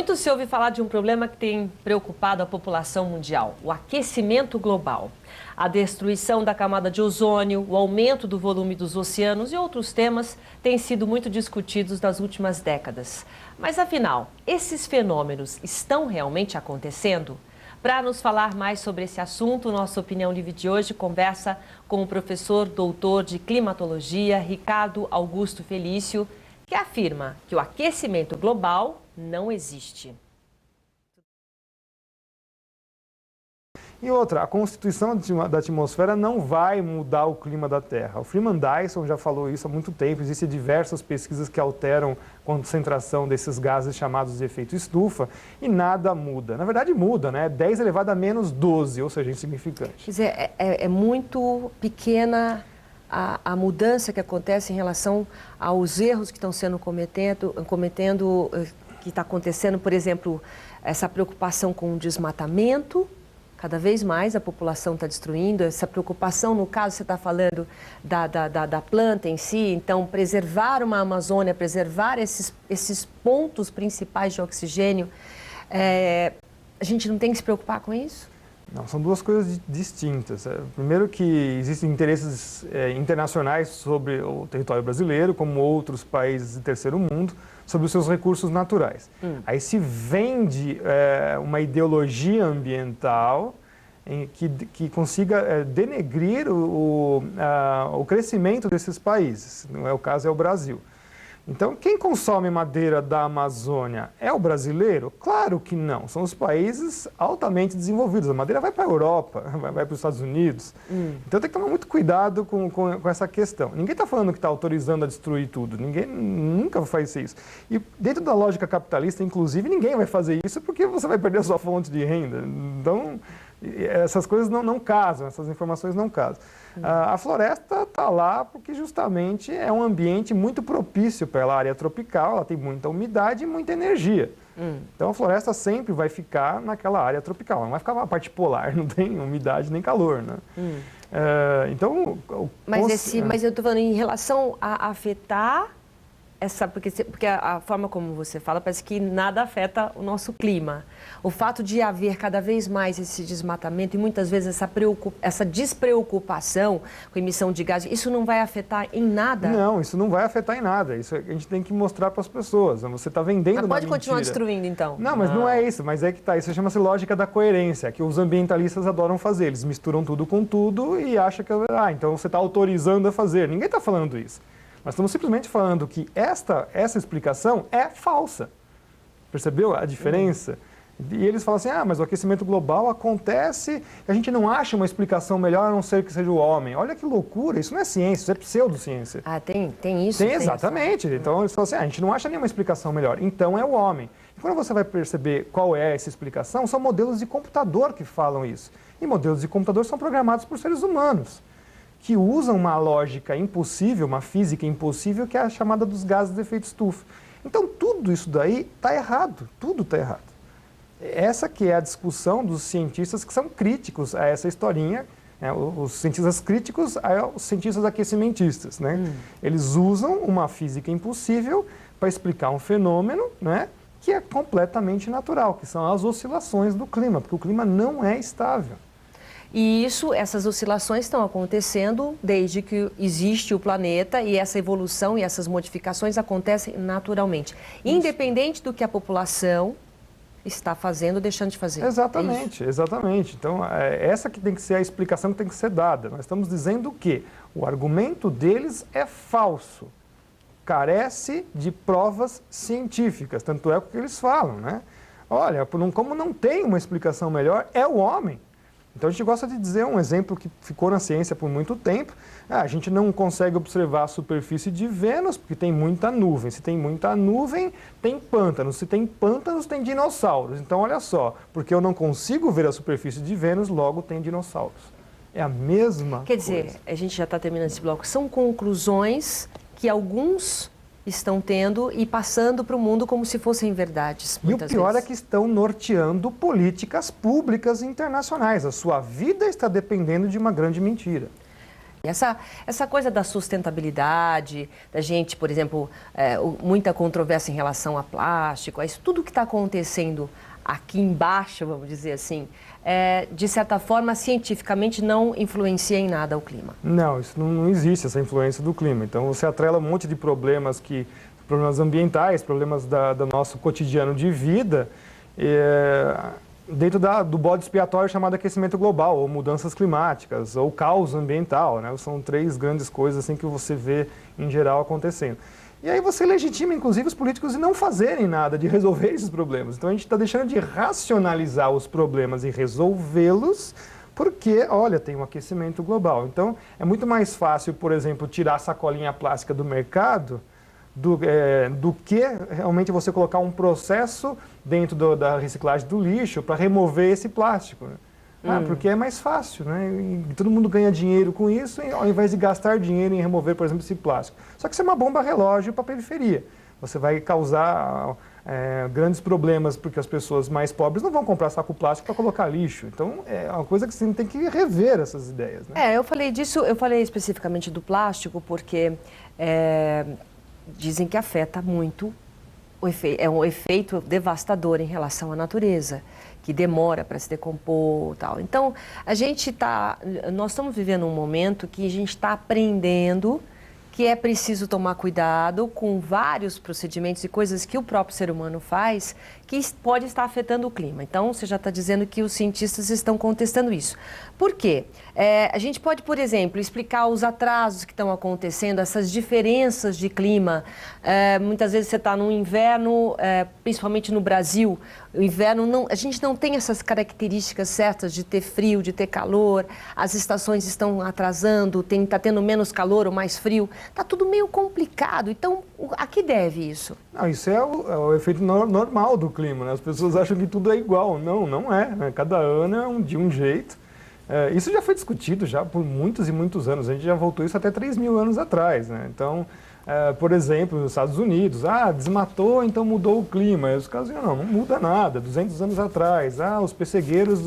Muito se ouve falar de um problema que tem preocupado a população mundial, o aquecimento global. A destruição da camada de ozônio, o aumento do volume dos oceanos e outros temas têm sido muito discutidos nas últimas décadas. Mas afinal, esses fenômenos estão realmente acontecendo? Para nos falar mais sobre esse assunto, nossa Opinião Livre de hoje conversa com o professor doutor de climatologia, Ricardo Augusto Felício, que afirma que o aquecimento global não existe. E outra, a constituição da atmosfera não vai mudar o clima da Terra. O Freeman Dyson já falou isso há muito tempo. Existem diversas pesquisas que alteram a concentração desses gases chamados de efeito estufa e nada muda. Na verdade muda, né? 10 elevado a menos 12, ou seja, insignificante. Quer dizer, é muito pequena a mudança que acontece em relação aos erros que estão sendo que está acontecendo, por exemplo, essa preocupação com o desmatamento. Cada vez mais a população está destruindo, essa preocupação, no caso você está falando da planta em si, então preservar uma Amazônia, preservar esses pontos principais de oxigênio, a gente não tem que se preocupar com isso? Não, são duas coisas distintas. Primeiro que existem interesses internacionais sobre o território brasileiro, como outros países do terceiro mundo, sobre os seus recursos naturais. Aí se vende uma ideologia ambiental que consiga denegrir o crescimento desses países. Não é o caso, é o Brasil. Então, quem consome madeira da Amazônia é o brasileiro? Claro que não. São os países altamente desenvolvidos. A madeira vai para a Europa, vai para os Estados Unidos. Então, tem que tomar muito cuidado com essa questão. Ninguém está falando que está autorizando a destruir tudo. Ninguém nunca faz isso. E dentro da lógica capitalista, inclusive, ninguém vai fazer isso porque você vai perder a sua fonte de renda. Então, essas coisas não casam, essas informações não casam. A floresta está lá porque justamente é um ambiente muito propício para ela, área tropical, ela tem muita umidade e muita energia. Então a floresta sempre vai ficar naquela área tropical, não vai ficar na parte polar, não tem umidade nem calor, né? Então... Mas eu estou falando em relação a afetar porque a forma como você fala parece que nada afeta o nosso clima. O fato de haver cada vez mais esse desmatamento e muitas vezes essa despreocupação com a emissão de gases, isso não vai afetar em nada? Não, isso não vai afetar em nada. Isso a gente tem que mostrar para as pessoas. Você está vendendo uma mentira. Mas pode continuar destruindo, então? Não, mas não é isso. Mas é que tá. Isso chama-se lógica da coerência, que os ambientalistas adoram fazer. Eles misturam tudo com tudo e acham que então você está autorizando a fazer. Ninguém está falando isso. Nós estamos simplesmente falando que essa explicação é falsa. Percebeu a diferença? E eles falam assim, mas o aquecimento global acontece, a gente não acha uma explicação melhor a não ser que seja o homem. Olha que loucura, isso não é ciência, isso é pseudociência. Tem isso? Tem, exatamente. Então eles falam assim, a gente não acha nenhuma explicação melhor, então é o homem. E quando você vai perceber qual é essa explicação, são modelos de computador que falam isso. E modelos de computador são programados por seres humanos, que usam uma lógica impossível, uma física impossível, que é a chamada dos gases de efeito estufa. Então, tudo isso daí está errado, tudo está errado. Essa que é a discussão dos cientistas que são críticos a essa historinha, né? Os cientistas críticos aos cientistas aquecimentistas, né? Eles usam uma física impossível para explicar um fenômeno, né, que é completamente natural, que são as oscilações do clima, porque o clima não é estável. E essas oscilações estão acontecendo desde que existe o planeta e essa evolução e essas modificações acontecem naturalmente, independente do que a população está fazendo ou deixando de fazer. Exatamente, exatamente. Então, essa que tem que ser a explicação que tem que ser dada. Nós estamos dizendo que o argumento deles é falso, carece de provas científicas, tanto é o que eles falam, né? Olha, como não tem uma explicação melhor, é o homem. Então a gente gosta de dizer um exemplo que ficou na ciência por muito tempo. A gente não consegue observar a superfície de Vênus porque tem muita nuvem. Se tem muita nuvem, tem pântanos. Se tem pântanos, tem dinossauros. Então olha só, porque eu não consigo ver a superfície de Vênus, logo tem dinossauros. É a mesma coisa. Quer dizer, a gente já está terminando esse bloco. São conclusões que alguns estão tendo e passando para o mundo como se fossem verdades. E o pior é que estão norteando políticas públicas internacionais. A sua vida está dependendo de uma grande mentira. Essa coisa da sustentabilidade, da gente, por exemplo, muita controvérsia em relação a plástico, isso tudo que está acontecendo aqui embaixo, vamos dizer assim, de certa forma, cientificamente não influencia em nada o clima. Não, isso não existe, essa influência do clima. Então, você atrela um monte de problemas problemas ambientais, problemas do nosso cotidiano de vida, dentro do bode expiatório chamado aquecimento global, ou mudanças climáticas, ou caos ambiental, né? São três grandes coisas assim, que você vê, em geral, acontecendo. E aí você legitima, inclusive, os políticos de não fazerem nada, de resolver esses problemas. Então, a gente está deixando de racionalizar os problemas e resolvê-los, porque, olha, tem um aquecimento global. Então, é muito mais fácil, por exemplo, tirar a sacolinha plástica do mercado do que realmente você colocar um processo dentro da reciclagem do lixo para remover esse plástico, né? Porque é mais fácil, né? E todo mundo ganha dinheiro com isso, ao invés de gastar dinheiro em remover, por exemplo, esse plástico. Só que isso é uma bomba relógio para a periferia. Você vai causar grandes problemas, porque as pessoas mais pobres não vão comprar saco plástico para colocar lixo. Então, é uma coisa que você tem que rever essas ideias, né? Eu falei disso, eu falei especificamente do plástico, porque dizem que afeta muito, é um efeito devastador em relação à natureza, que demora para se decompor e tal. Então, nós estamos vivendo um momento que a gente está aprendendo que é preciso tomar cuidado com vários procedimentos e coisas que o próprio ser humano faz que pode estar afetando o clima. Então, você já está dizendo que os cientistas estão contestando isso. Por quê? A gente pode, por exemplo, explicar os atrasos que estão acontecendo, essas diferenças de clima. Muitas vezes você está no inverno, principalmente no Brasil, o inverno, a gente não tem essas características certas de ter frio, de ter calor, as estações estão atrasando, está tendo menos calor ou mais frio, está tudo meio complicado. Então, a que deve isso? Não, isso é o efeito normal do clima, né? As pessoas acham que tudo é igual. Não, não é, né? Cada ano é de um jeito. Isso já foi discutido já por muitos e muitos anos. A gente já voltou isso até 3.000 anos atrás, né? Então, por exemplo, nos Estados Unidos, desmatou, então mudou o clima. E os caras dizem, não muda nada. 200 anos atrás, os pessegueiros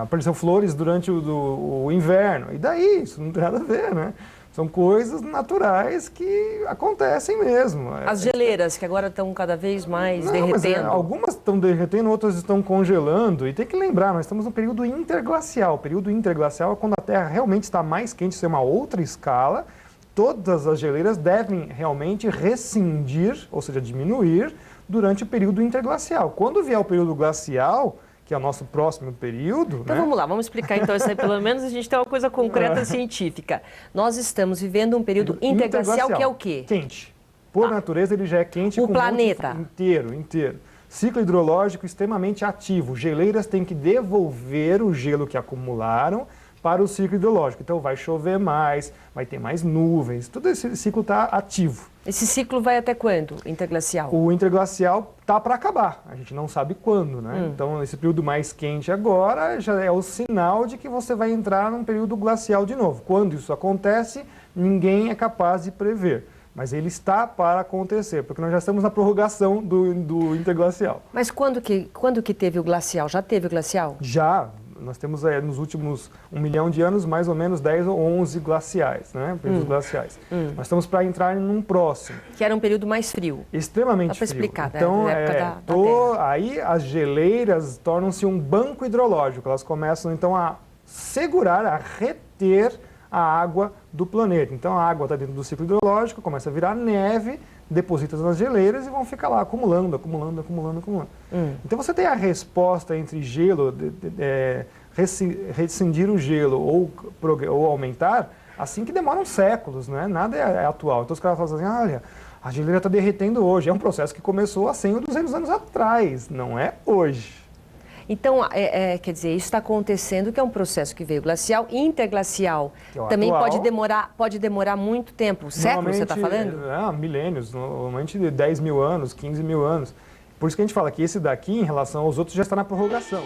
apareceram flores durante o inverno. E daí? Isso não tem nada a ver, né? São coisas naturais que acontecem mesmo. As geleiras, que agora estão cada vez mais derretendo. Mas algumas estão derretendo, outras estão congelando. E tem que lembrar, nós estamos no período interglacial. O período interglacial é quando a Terra realmente está mais quente, isso é uma outra escala. Todas as geleiras devem realmente rescindir, ou seja, diminuir, durante o período interglacial. Quando vier o período glacial, que é o nosso próximo período... Então, né? Vamos lá, vamos explicar então isso aí, pelo menos a gente tem uma coisa concreta científica. Nós estamos vivendo um período interglacial, que é o quê? Quente. Por natureza, ele já é quente. O planeta. Inteiro. Ciclo hidrológico extremamente ativo. Geleiras têm que devolver o gelo que acumularam para o ciclo hidrológico. Então, vai chover mais, vai ter mais nuvens, todo esse ciclo está ativo. Esse ciclo vai até quando, interglacial? O interglacial está para acabar, a gente não sabe quando, né? Então, esse período mais quente agora já é o sinal de que você vai entrar num período glacial de novo. Quando isso acontece, ninguém é capaz de prever. Mas ele está para acontecer, porque nós já estamos na prorrogação do interglacial. Mas quando que teve o glacial? Já teve o glacial? Já. Nós temos nos últimos 1 milhão de anos mais ou menos 10 ou 11 glaciais, né? Períodos glaciais. Nós estamos para entrar em um próximo. Que era um período mais frio. Extremamente frio. Explicar, então, da época da Terra. Aí as geleiras tornam-se um banco hidrológico. Elas começam então a segurar, a reter a água do planeta. Então a água está dentro do ciclo hidrológico, começa a virar neve, deposita nas geleiras e vão ficar lá acumulando. Então você tem a resposta entre gelo, rescindir o gelo ou aumentar, assim que demoram séculos, né? Nada é atual. Então os caras falam assim, olha, a geleira está derretendo hoje. É um processo que começou há 100 ou 200 anos atrás, não é hoje. Então, quer dizer, isso está acontecendo, que é um processo que veio glacial, interglacial. Também atual. pode demorar muito tempo. Séculos, você está falando? Milênios, normalmente 10 mil anos, 15 mil anos. Por isso que a gente fala que esse daqui, em relação aos outros, já está na prorrogação.